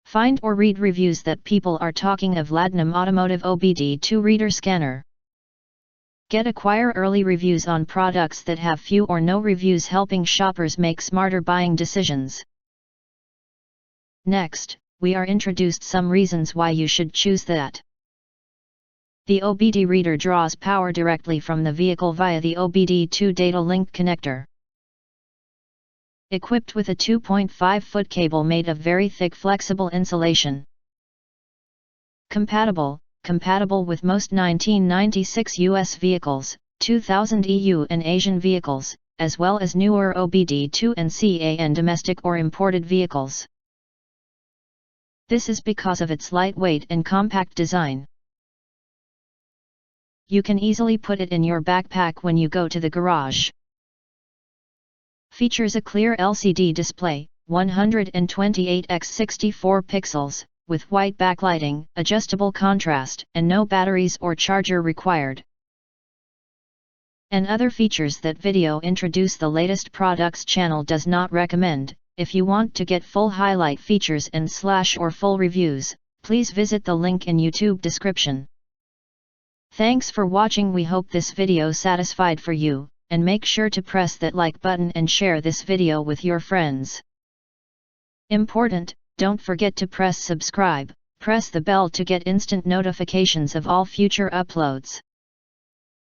Find or read reviews that people are talking of Ladnum Automotive OBD2 Reader Scanner. Acquire early reviews on products that have few or no reviews, helping shoppers make smarter buying decisions. Next, we are introduced some reasons why you should choose that. The OBD reader draws power directly from the vehicle via the OBD2 data link connector. Equipped with a 2.5-foot cable made of very thick flexible insulation. Compatible with most 1996 US vehicles, 2000 EU and Asian vehicles, as well as newer OBD2 and CAN domestic or imported vehicles. This is because of its lightweight and compact design. You can easily put it in your backpack when you go to the garage. Features a clear LCD display, 128x64 pixels, with white backlighting, adjustable contrast, and no batteries or charger required. And other features that video introduce the latest products channel does not recommend. If you want to get full highlight features and / full reviews, please visit the link in YouTube description. Thanks for watching. We hope this video satisfied for you, and make sure to press that like button and share this video with your friends. Important, don't forget to press subscribe, press the bell to get instant notifications of all future uploads.